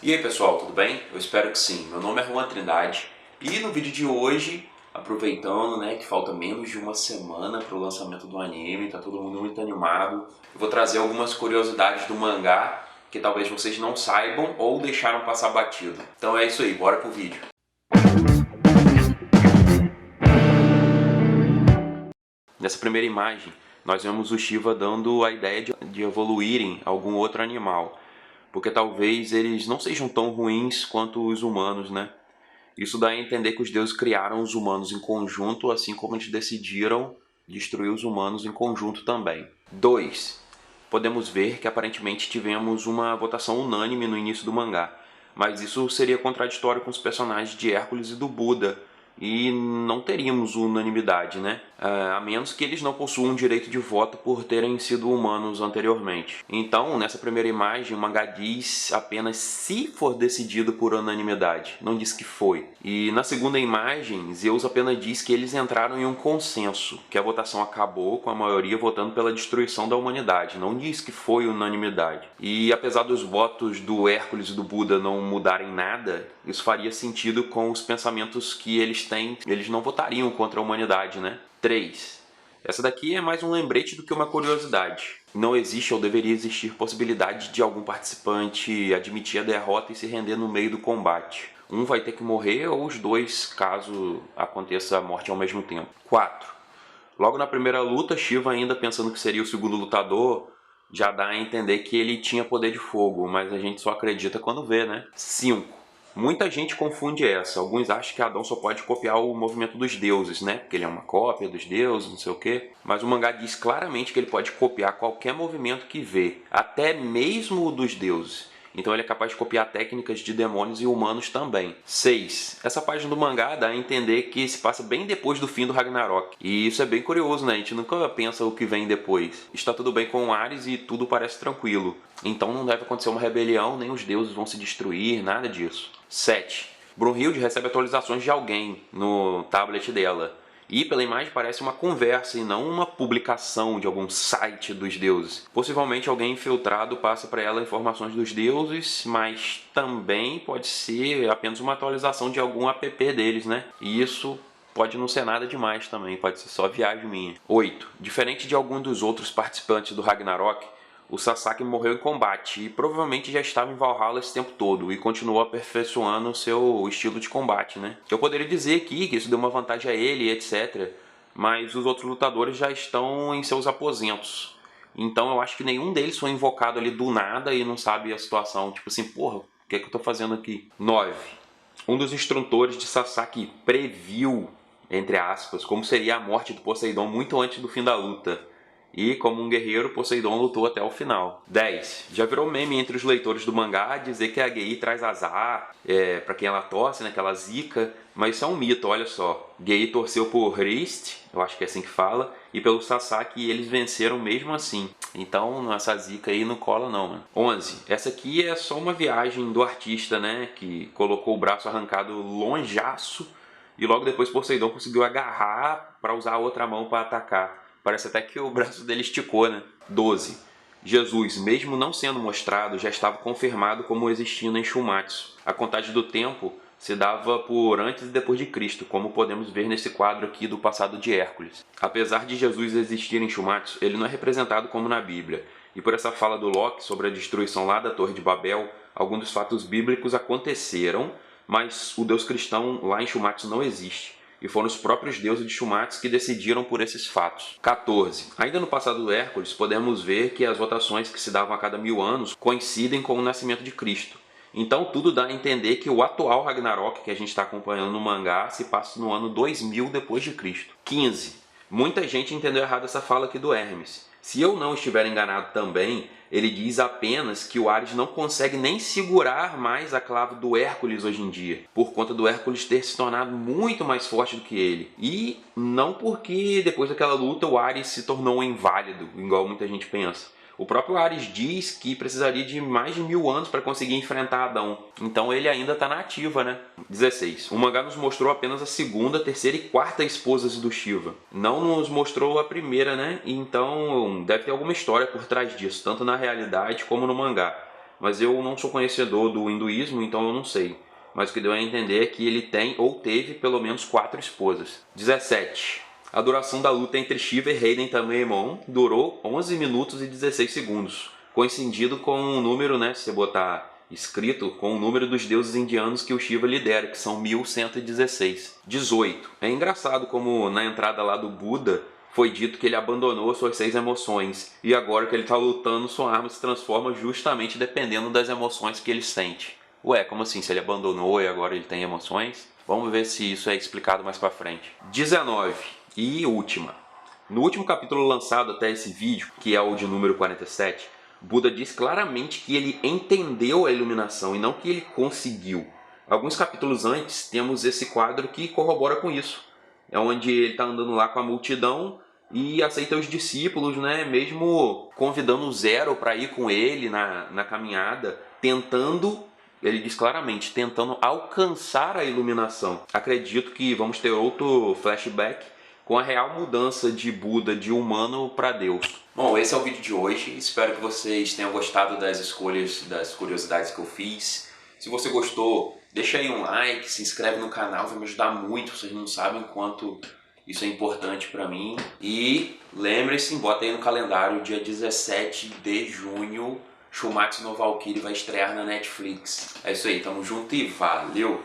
E aí pessoal, tudo bem? Eu espero que sim. Meu nome é Juan Trindade e no vídeo de hoje, aproveitando que falta menos de uma semana para o lançamento do anime, tá todo mundo muito animado, eu vou trazer algumas curiosidades do mangá que talvez vocês não saibam ou deixaram passar batido. Então é isso aí, bora pro vídeo. Nessa primeira imagem, nós vemos o Shiva dando a ideia de evoluírem algum outro animal, porque talvez eles não sejam tão ruins quanto os humanos, né? Isso dá a entender que os deuses criaram os humanos em conjunto, assim como eles decidiram destruir os humanos em conjunto também. 2. Podemos ver que aparentemente tivemos uma votação unânime no início do mangá, mas isso seria contraditório com os personagens de Hércules e do Buda, e não teríamos unanimidade, né? A menos que eles não possuam direito de voto por terem sido humanos anteriormente. Então, nessa primeira imagem, o mangá diz apenas se for decidido por unanimidade, não diz que foi. E na segunda imagem, Zeus apenas diz que eles entraram em um consenso, que a votação acabou com a maioria votando pela destruição da humanidade, não diz que foi unanimidade. E apesar dos votos do Hércules e do Buda não mudarem nada, isso faria sentido com os pensamentos que eles têm, eles não votariam contra a humanidade, né? 3. Essa daqui é mais um lembrete do que uma curiosidade. Não existe ou deveria existir possibilidade de algum participante admitir a derrota e se render no meio do combate. Um vai ter que morrer ou os dois, caso aconteça a morte ao mesmo tempo. 4. Logo na primeira luta, Shiva, ainda pensando que seria o segundo lutador, já dá a entender que ele tinha poder de fogo, mas a gente só acredita quando vê, né? 5. Muita gente confunde essa. Alguns acham que Adão só pode copiar o movimento dos deuses, né? Porque ele é uma cópia dos deuses, não sei o quê. Mas o mangá diz claramente que ele pode copiar qualquer movimento que vê, até mesmo o dos deuses. Então ele é capaz de copiar técnicas de demônios e humanos também. 6. Essa página do mangá dá a entender que se passa bem depois do fim do Ragnarok. E isso é bem curioso, né? A gente nunca pensa o que vem depois. Está tudo bem com Ares e tudo parece tranquilo. Então não deve acontecer uma rebelião, nem os deuses vão se destruir, nada disso. 7. Brunhilde recebe atualizações de alguém no tablet dela. E pela imagem parece uma conversa e não uma publicação de algum site dos deuses. Possivelmente alguém infiltrado passa para ela informações dos deuses, mas também pode ser apenas uma atualização de algum app deles, né? E isso pode não ser nada demais também, pode ser só viagem minha. 8. Diferente de algum dos outros participantes do Ragnarok, o Sasaki morreu em combate e provavelmente já estava em Valhalla esse tempo todo e continuou aperfeiçoando o seu estilo de combate, né? Eu poderia dizer aqui que isso deu uma vantagem a ele, etc. Mas os outros lutadores já estão em seus aposentos. Então eu acho que nenhum deles foi invocado ali do nada e não sabe a situação. Tipo assim, porra, o que é que eu tô fazendo aqui? 9. Um dos instrutores de Sasaki previu, entre aspas, como seria a morte do Poseidon muito antes do fim da luta. E, como um guerreiro, Poseidon lutou até o final. 10. Já virou meme entre os leitores do mangá dizer que a Gei traz azar pra quem ela torce, né, que ela zica. Mas isso é um mito, olha só. Gei torceu por Hrist, eu acho que é assim que fala, e pelo Sasaki, e eles venceram mesmo assim. Então, essa zica aí não cola não, mano. 11. Essa aqui é só uma viagem do artista, né, que colocou o braço arrancado longeaço e logo depois Poseidon conseguiu agarrar para usar a outra mão para atacar. Parece até que o braço dele esticou, né? 12. Jesus, mesmo não sendo mostrado, já estava confirmado como existindo em Shumatsu. A contagem do tempo se dava por antes e depois de Cristo, como podemos ver nesse quadro aqui do passado de Hércules. Apesar de Jesus existir em Shumatsu, ele não é representado como na Bíblia. E por essa fala do Loki sobre a destruição lá da Torre de Babel, alguns dos fatos bíblicos aconteceram, mas o Deus cristão lá em Shumatsu não existe. E foram os próprios deuses de Shumatsu que decidiram por esses fatos. 14. Ainda no passado do Hércules, podemos ver que as votações que se davam a cada 1000 anos coincidem com o nascimento de Cristo. Então tudo dá a entender que o atual Ragnarok que a gente está acompanhando no mangá se passa no ano 2000 depois de Cristo. 15. Muita gente entendeu errado essa fala aqui do Hermes. Se eu não estiver enganado também, ele diz apenas que o Ares não consegue nem segurar mais a clava do Hércules hoje em dia, por conta do Hércules ter se tornado muito mais forte do que ele. E não porque depois daquela luta o Ares se tornou um inválido, igual muita gente pensa. O próprio Ares diz que precisaria de mais de 1000 anos para conseguir enfrentar Adão. Então ele ainda está na ativa, né? 16. O mangá nos mostrou apenas a segunda, terceira e quarta esposas do Shiva. Não nos mostrou a primeira, né? Então deve ter alguma história por trás disso, tanto na realidade como no mangá. mas eu não sou conhecedor do hinduísmo, então eu não sei. Mas o que deu a entender é que ele tem ou teve pelo menos 4 esposas. 17. A duração da luta entre Shiva e Raiden Tamemon durou 11 minutos e 16 segundos, coincidindo com o número, né, se você botar escrito, com o número dos deuses indianos que o Shiva lidera, que são 1116. 18. É engraçado como na entrada lá do Buda foi dito que ele abandonou suas 6 emoções, e agora que ele está lutando, sua arma se transforma justamente dependendo das emoções que ele sente. Ué, como assim? Se ele abandonou e agora ele tem emoções? Vamos ver se isso é explicado mais pra frente. 19. E última. No último capítulo lançado até esse vídeo, que é o de número 47, Buda diz claramente que ele entendeu a iluminação e não que ele conseguiu. Alguns capítulos antes temos esse quadro que corrobora com isso. É onde ele está andando lá com a multidão e aceita os discípulos, né, mesmo convidando o Zero para ir com ele na caminhada, tentando, ele diz claramente, tentando alcançar a iluminação. Acredito que vamos ter outro flashback com a real mudança de Buda de humano para Deus. Bom, esse é o vídeo de hoje. Espero que vocês tenham gostado das escolhas, das curiosidades que eu fiz. Se você gostou, deixa aí um like, se inscreve no canal, vai me ajudar muito. Vocês não sabem o quanto isso é importante para mim. E lembre-se, bota aí no calendário, dia 17 de junho, Shumatsu no Valkyrie vai estrear na Netflix. É isso aí, tamo junto e valeu!